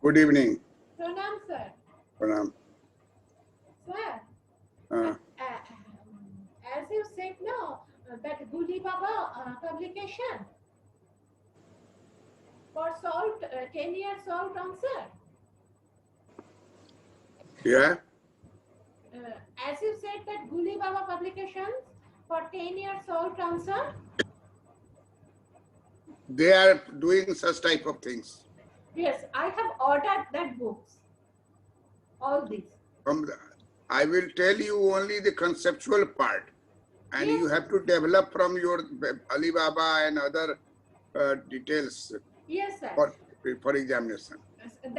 Good evening. Pranam, sir. Pranam. Sir, Uh, as you said, no, that Guli Baba publication for salt, 10-year salt answer. yeah, As you said, that Guli Baba publications for 10-year salt answer. they are doing such type of things. Yes, I have ordered that books. All these. I will tell you only the conceptual part, and Yes. you have to develop from your Alibaba and other details Yes, sir. for examination.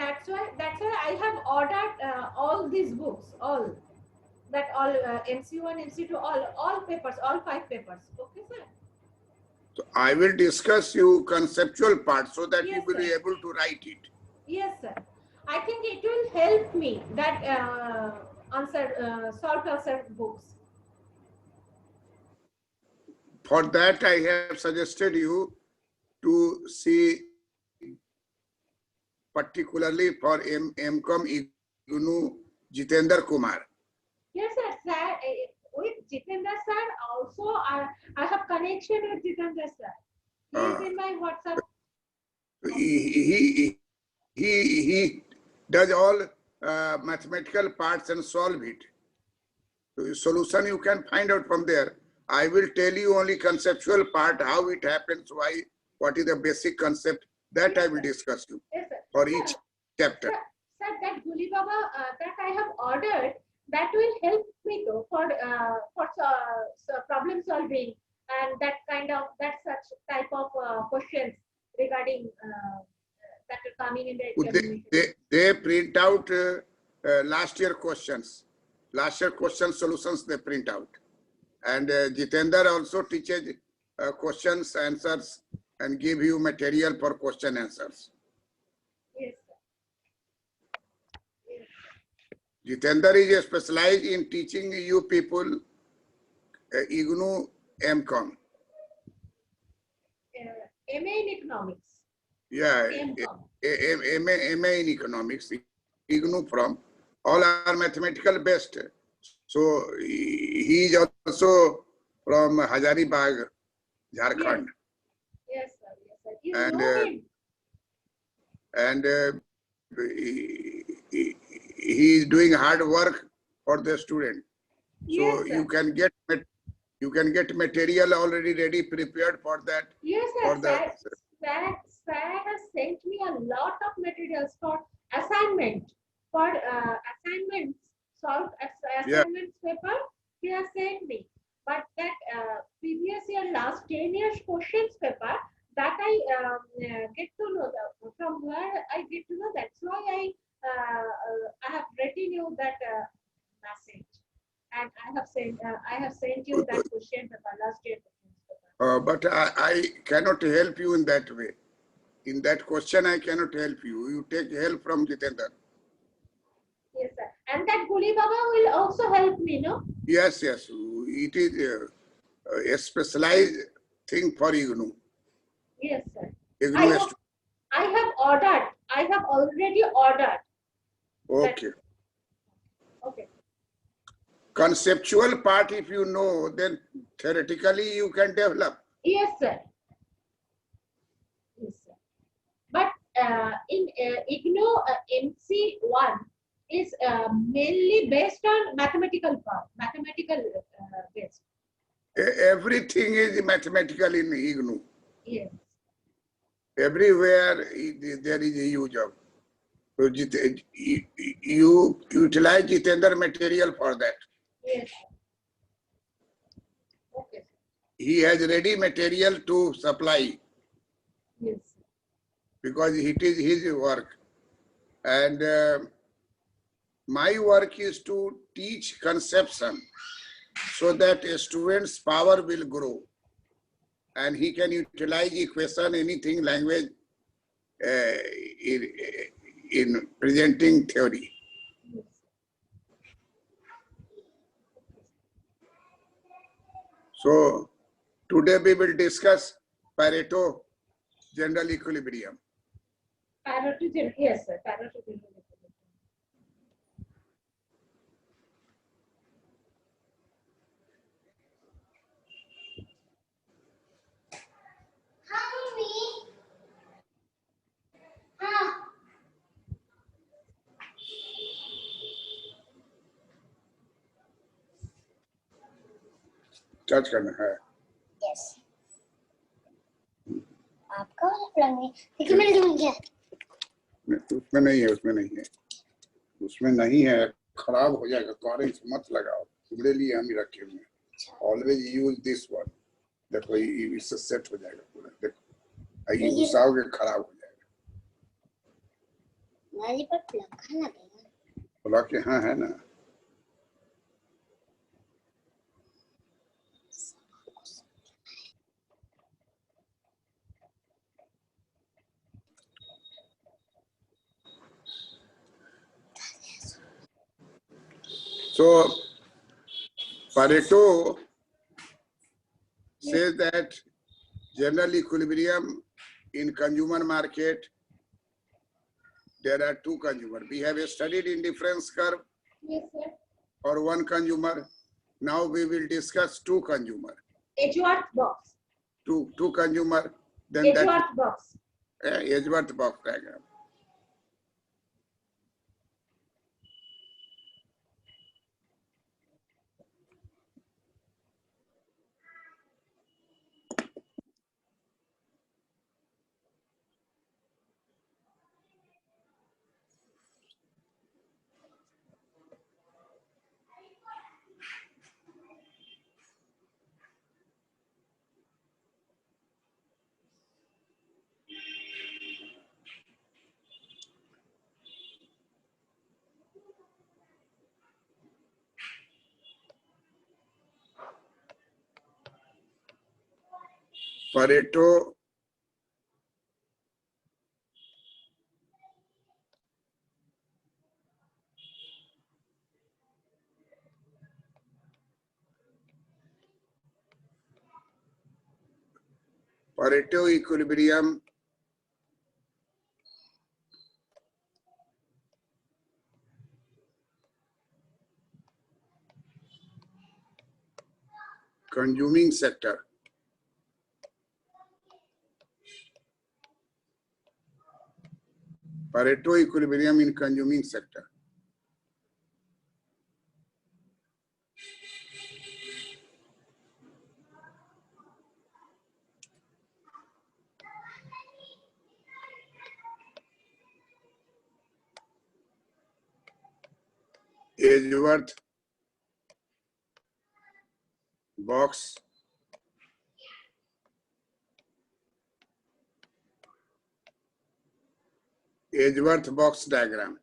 That's why I have ordered all these books, all MC1, MC2, all papers, all 5 papers. Okay, sir. So I will discuss you conceptual part so that Yes, you will be sir. able to write it. Yes, sir. I think it will help me that salt answer books. For that, I have suggested you to see particularly for MCOM IGNU Jitendra Kumar. Yes, sir. With Jitendra sir, also I have connection with Jitendra sir. He is in my WhatsApp. He does all mathematical parts and solve it. So solution you can find out from there. I will tell you only conceptual part, how it happens, why, what is the basic concept, that I will discuss you for each chapter. Sir, that Guli Baba that I have ordered, that will help me though for problem solving and that such type of questions regarding that are coming in the examination. They print out last year questions solutions they print out, and Jitendra also teaches questions answers and give you material for question answers. Yes, sir. Yes. Jitendra is specialized in teaching you people IGNU MCOM. MA in economics. Yeah, MA in economics, IGNU from. All are mathematical based. So he is also from Hazaribagh, Jharkhand. Yes, sir. Yes, sir. You know him. And he is doing hard work for the student. Yes, So sir. you can get material already ready, prepared for that. Yes, sir. Sir has sent me a lot of materials for assignment. For assignments, assignments paper, he has sent me. But that previous year, last 10 years questions paper, that I get to know from where I get to know. That's why I have written you that message, and I have sent you that question paper, last year questions paper. But I cannot help you in that way. In that question, I cannot help you. You take help from Jitendra. Yes, sir. And that Guli Baba will also help me, no? Yes, yes. It is a specialized thing for IGNU. Yes, sir. IGNU I have already ordered. Okay. Okay. Conceptual part, if you know, then theoretically you can develop. Yes, sir. Yes, sir. But in IGNU MC1 is mainly based on mathematical part, based. Everything is mathematical in IGNU. Yes. Everywhere there is a use of. So you utilize Jitendra material for that. Yes. Okay. He has ready material to supply. Yes. Because it is his work. And my work is to teach conception so that a student's power will grow and he can utilize equation, anything, language in presenting theory. Yes. So today we will discuss Pareto general equilibrium. Pareto, yes, sir. Pareto general equilibrium. Charge करना है। Yes आपका वाला plug में लेकिन मेरे में क्या उसमें नहीं है, उसमें नहीं है, उसमें नहीं है, खराब हो जाएगा। कॉरेंस मत लगाओ, तुम्हारे लिए हम ही रखे हुए हैं। Always use this one. देखो इससे सेट हो जाएगा पूरा। देखो ये घुसाओगे खराब हो जाएगा। मेरे पर प्लग कहाँ लगेगा? बोला कि हाँ है ना। So Pareto says that general equilibrium in consumer market, there are two consumers. We have studied indifference curve Yes, sir. or one consumer. Now we will discuss two consumer. Edgeworth box. Two consumer. Then Edgeworth box. Edgeworth box diagram. Pareto equilibrium consuming sector. Pareto equilibrium in consuming sector. Edgeworth box diagram.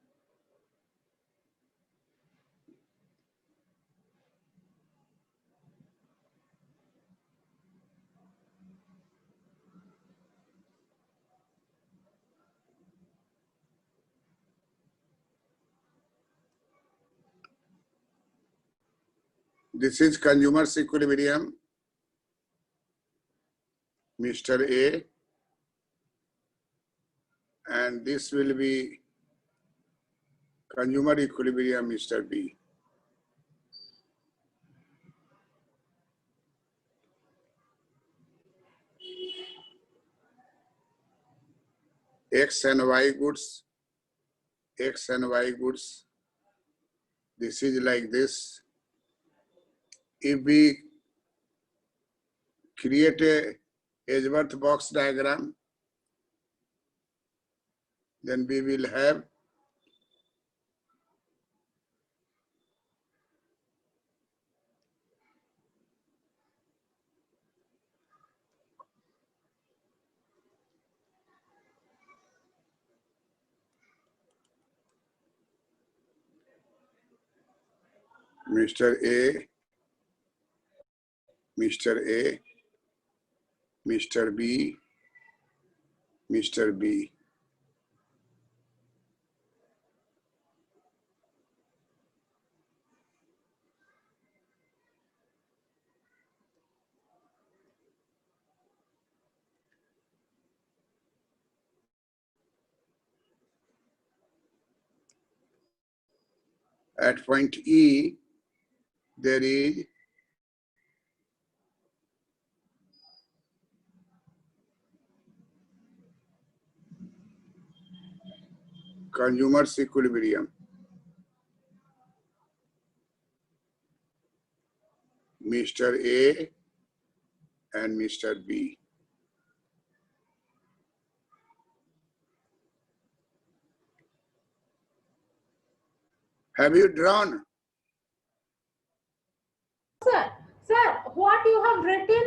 This is consumer's equilibrium, Mr. A, and this will be consumer equilibrium, Mr. B. X and Y goods, this is like this. If we create a Edgeworth box diagram, then we will have Mr. A, Mr. B, Mr. B. At point E, there is consumer's equilibrium. Mr. A and Mr. B. Have you drawn? Sir, what you have written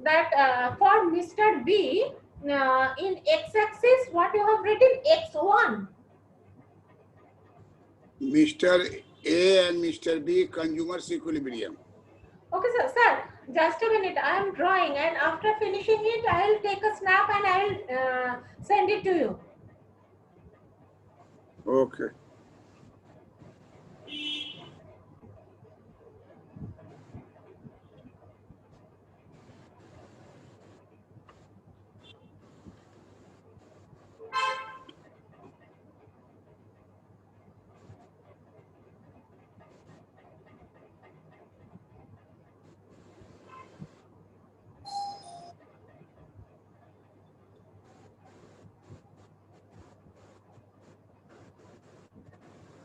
that for Mr. B in x-axis, what you have written x1. Mr. A and Mr. B consumer's equilibrium. Okay, sir. Sir, just a minute. I am drawing, and after finishing it, I will take a snap and I will send it to you. Okay.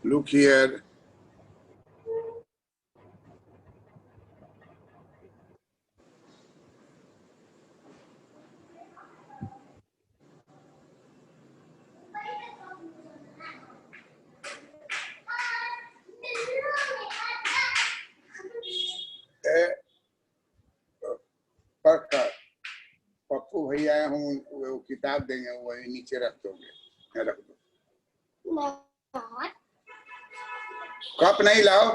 Look here. पक्का पप्पू भैया हम वो किताब देंगे वही नीचे रख दोगे रख दो कप नहीं लाओ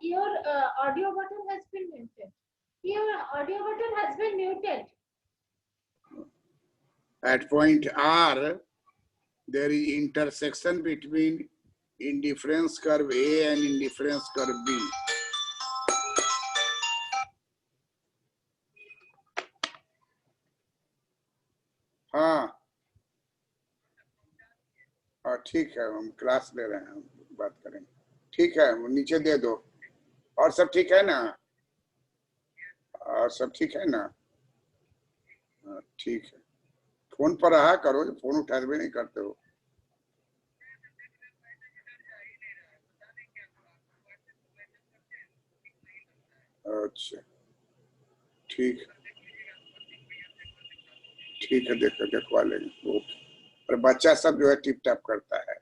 your audio button has been muted. Your audio button has been muted. At point R, there is intersection between indifference curve A and indifference curve B. हाँ ठीक है, हम क्लास ले रहे हैं, हम बात करेंगे। ठीक है, वो नीचे दे दो। और सब ठीक है ना? और सब ठीक है ना? ठीक है। फोन पर रहा करो, फोन उठा भी नहीं करते हो। अच्छा ठीक है, देखवा लेंगे। ओके। और बच्चा सब जो है टिप टॉप करता है।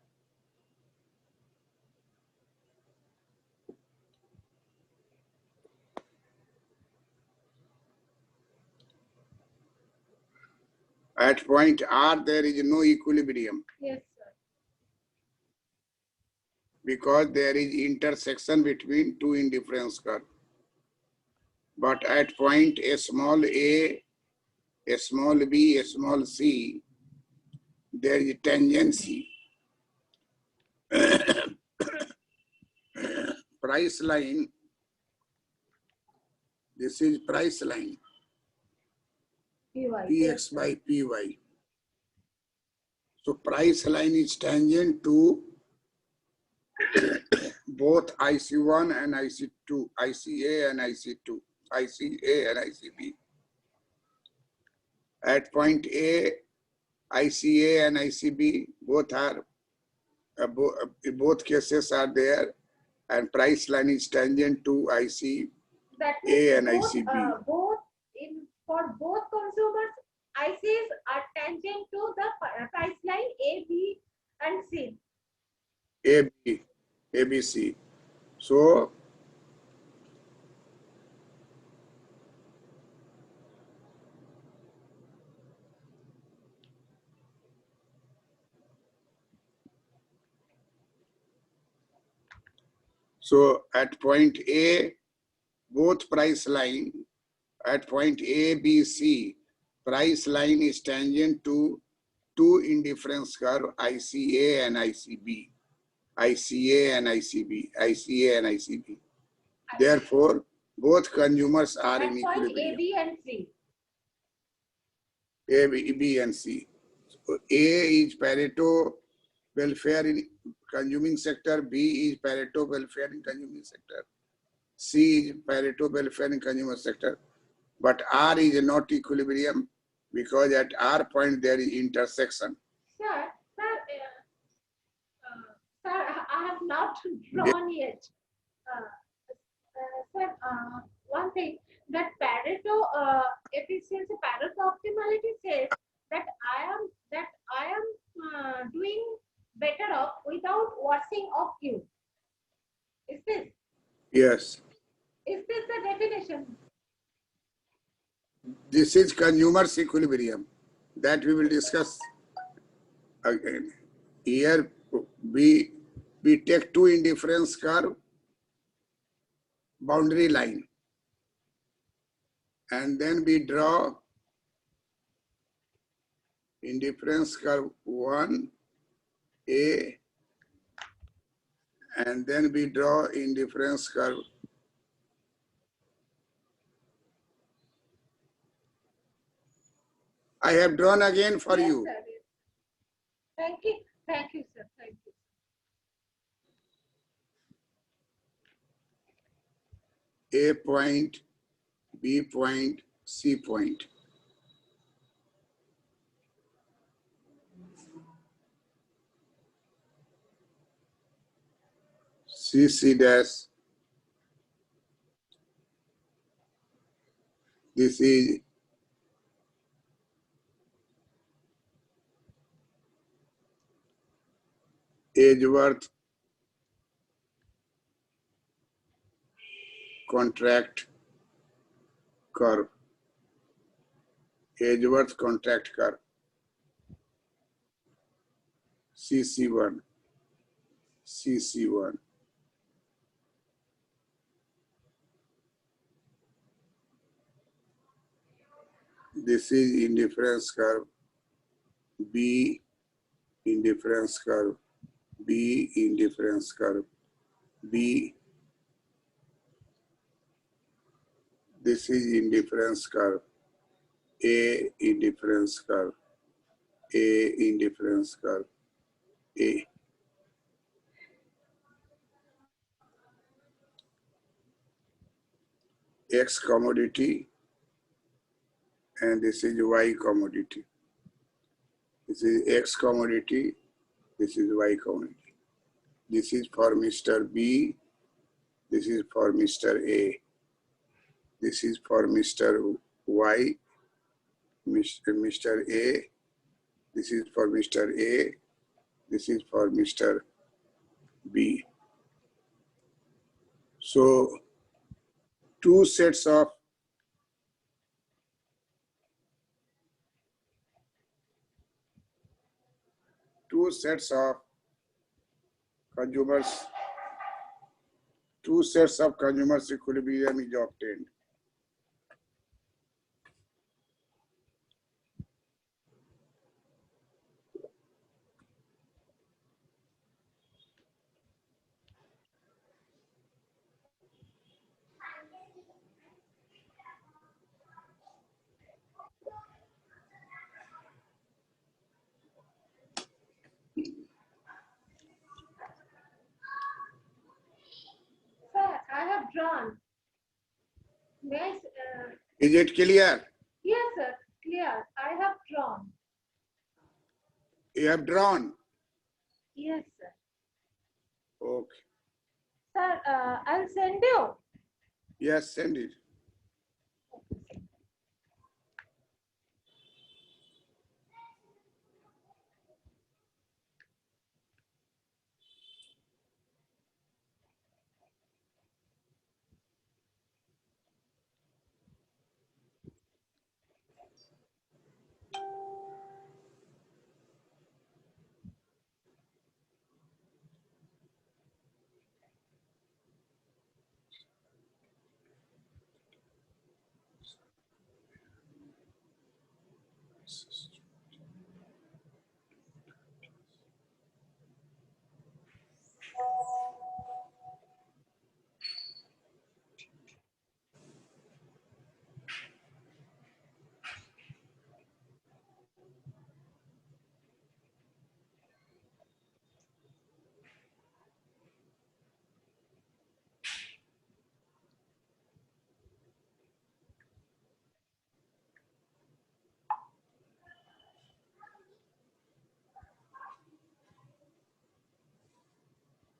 At point R, there is no equilibrium. Yes, sir. Because there is intersection between two indifference curves. But at point a small b, a small c, there is tangency. Price line. This is price line. Px by Py. So price line is tangent to both IC1 and IC2, ICA and IC2, ICA and ICB. At point A, ICA and ICB both are both cases are there, and price line is tangent to IC That A and both, ICB. for both consumers, ICs are tangent to the price line A, B, and C. ABC. So at point A, both price line at point A, B, C, price line is tangent to two indifference curve ICA and ICB, ICA and ICB, ICA and ICB. Therefore, both consumers are in At point equilibrium. A, B, and C. A, B, and C. So A is Pareto welfare in consuming sector, B is Pareto welfare in consuming sector, C is Pareto welfare in consumer sector. But R is not equilibrium because at R point there is intersection. Sir, I have not drawn yet. Sir, one thing that Pareto efficiency, Pareto optimality says that I am doing better off without washing of Q. Is this? Yes. Is this the definition? This is consumer's equilibrium that we will discuss again. Here we take two indifference curve boundary line and then we draw indifference curve 1A and then we draw indifference curve . I have drawn again for Yes, you. sir, yes. Thank you, sir. Thank you. A point, B point, C point. C dash. This is Edgeworth contract curve. Edgeworth contract curve. CC1. CC1. This is indifference curve, B indifference curve, B indifference curve, B. This is indifference curve, A indifference curve, A indifference curve, A. X commodity, and this is Y commodity. This is X commodity, this is Y commodity. This is for Mr. B, this is for Mr. A. This is for Mr. Y, Mr. A. This is for Mr. A. This is for Mr. B. So, two sets of consumers, two sets of consumers equilibrium is obtained. Sir, I have drawn. Yes, Is it clear? yes, sir. Clear. I have drawn. You have drawn. Yes, sir. Okay. Sir, I'll send you. Yes, send it.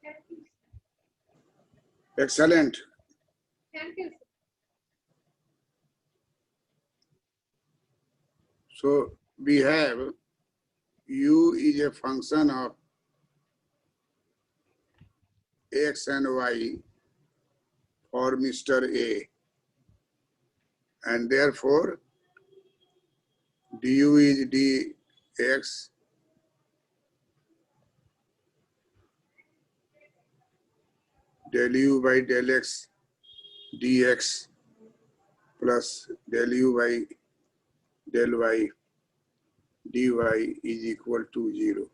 Thank you. Excellent. Thank you, sir. So we have U is a function of X and Y for Mr. A, and therefore du is dx del u by del x dx plus del u by del y dy is equal to 0.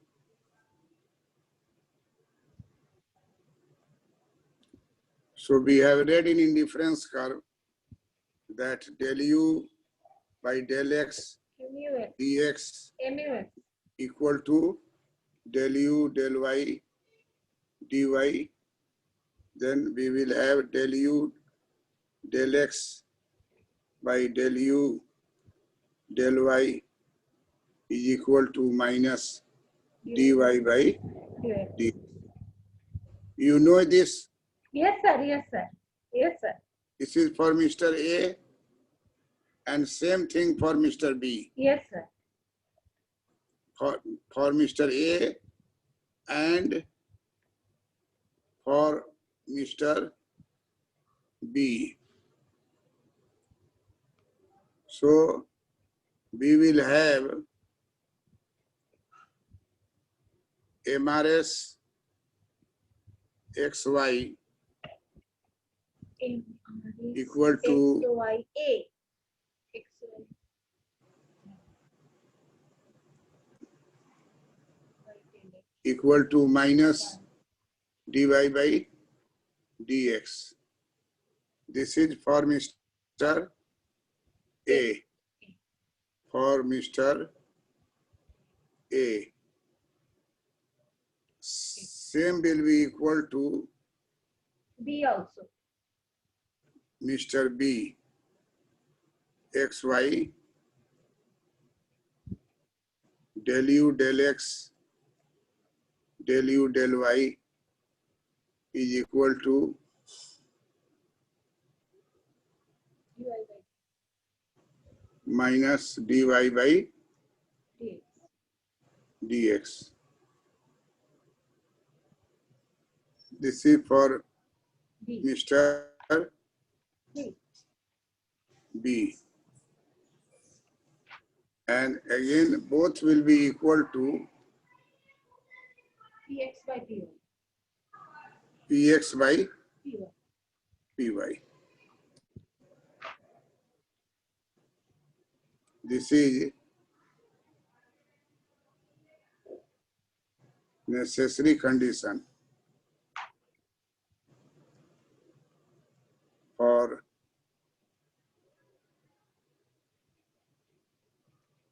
So we have read in indifference curve that del u by del x MUX. dx MUX. equal to del u del y dy. Then we will have del u del x by del u del y is equal to minus dy by Yes. d. You know this? Yes, sir. Yes, sir. Yes, sir. This is for Mr. A and same thing for Mr. B. Yes, sir. For Mr. A and for Mr. B. So we will have MRS XY equal to XYA. XY. equal to minus dy by dx. This is for Mr. A. For Mr. A. Same will be equal to B also. Mr. B. xy del u del x del u del y is equal to UI by minus dy by dx. dx. This is for B. Mr. B. B. And again, both will be equal to Px by Py. px by Py. py. This is necessary condition for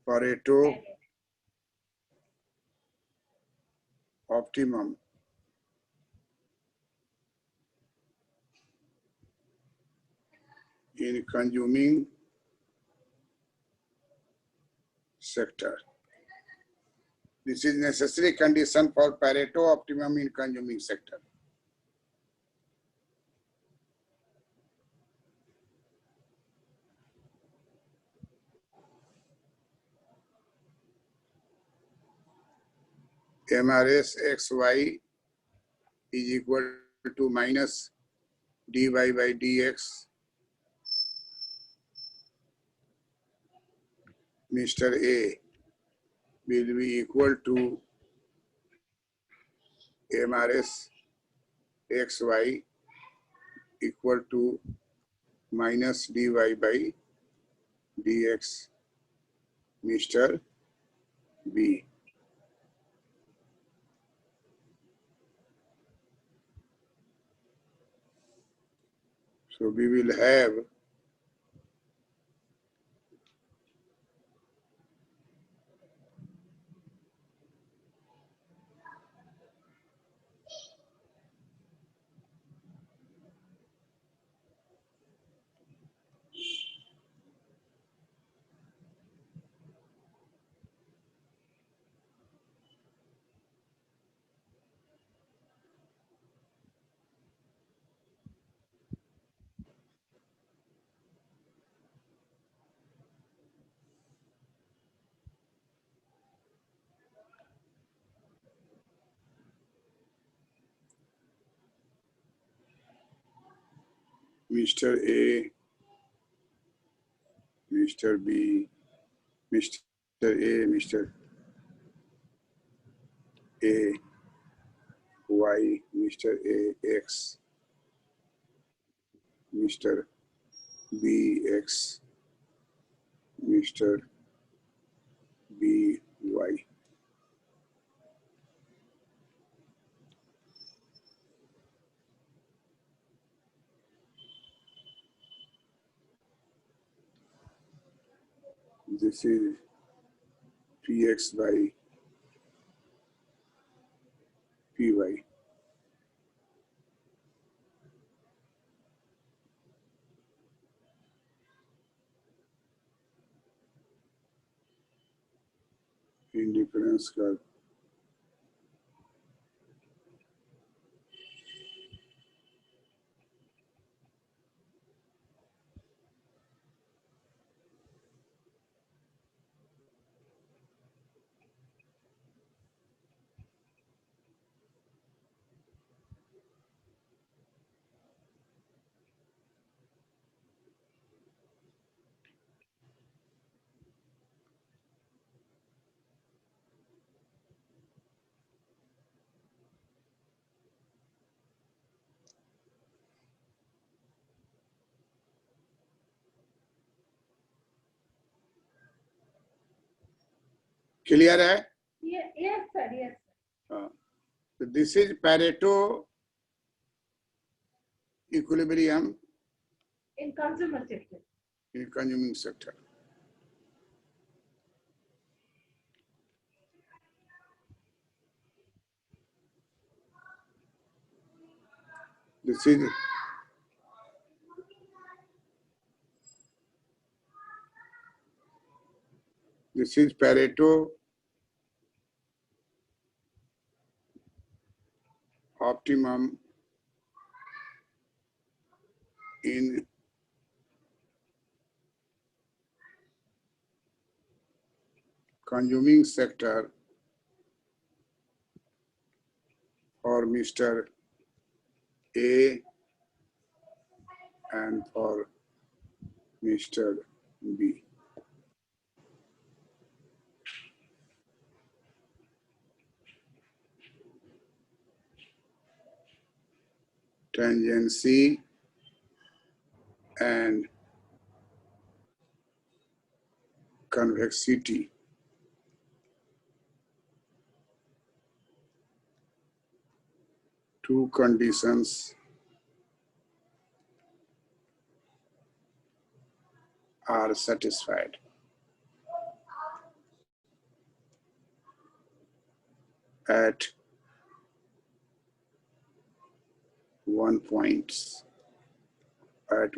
Pareto optimum in consuming sector. This is necessary condition for Pareto optimum in consuming sector. MRS XY is equal to minus dy by dx. Mr. A will be equal to MRS XY equal to minus dy by dx. Mr. B. So we will have Mr. A, Mr. B, Mr. A, Mr. A, Y, Mr. A, X, Mr. B, X, Mr. B, Y. This is Px by Py. Indifference curve. Clear है? Yes, sir. Yes, sir. हाँ. This is Pareto equilibrium in consumer sector. in consuming sector. This is Pareto optimum in consuming sector for Mr. A and for Mr. B. Tangency and convexity. Two conditions are satisfied. At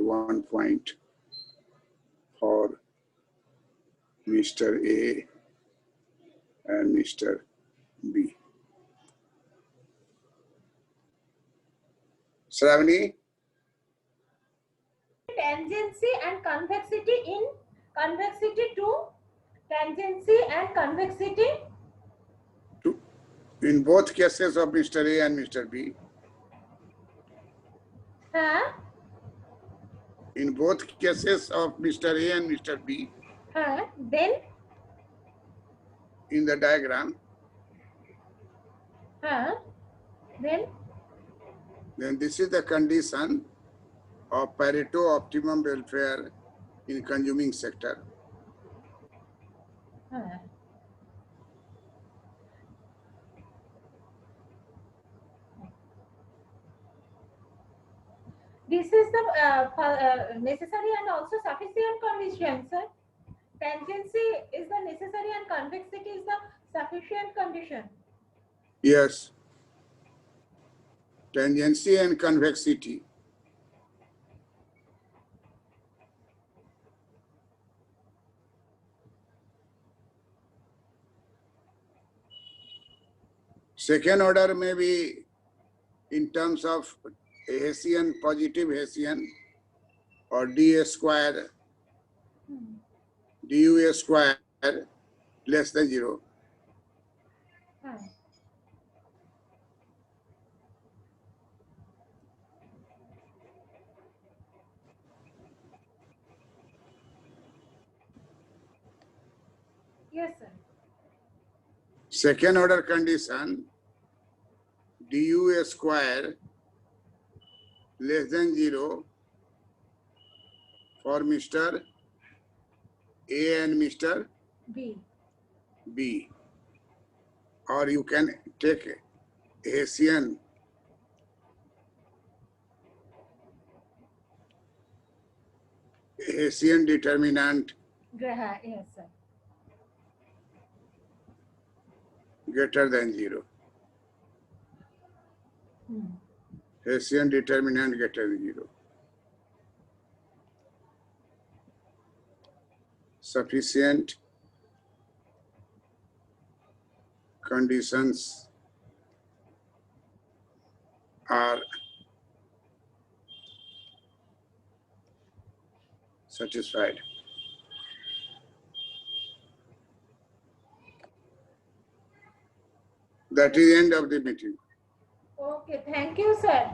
one point for Mr. A and Mr. B. Shravani? Tangency and convexity in convexity to tangency and convexity In both cases of Mr. A and Mr. B. In both cases of Mr. A and Mr. B. Then In the diagram. then This is the condition of Pareto optimum welfare in consuming sector. this is the necessary and also sufficient condition, sir. Tangency is the necessary and convexity is the sufficient condition. Yes. Tangency and convexity. Second order may be in terms of Hessian, positive Hessian, or dA square, du square less than 0. Yes, sir. Second order condition, du square less than 0 for Mr. A and Mr. B. Or you can take Hessian determinant Yes, sir. greater than 0. Hessian determinant greater than 0. Sufficient conditions are satisfied. That is the end of the meeting. Okay, thank you, sir.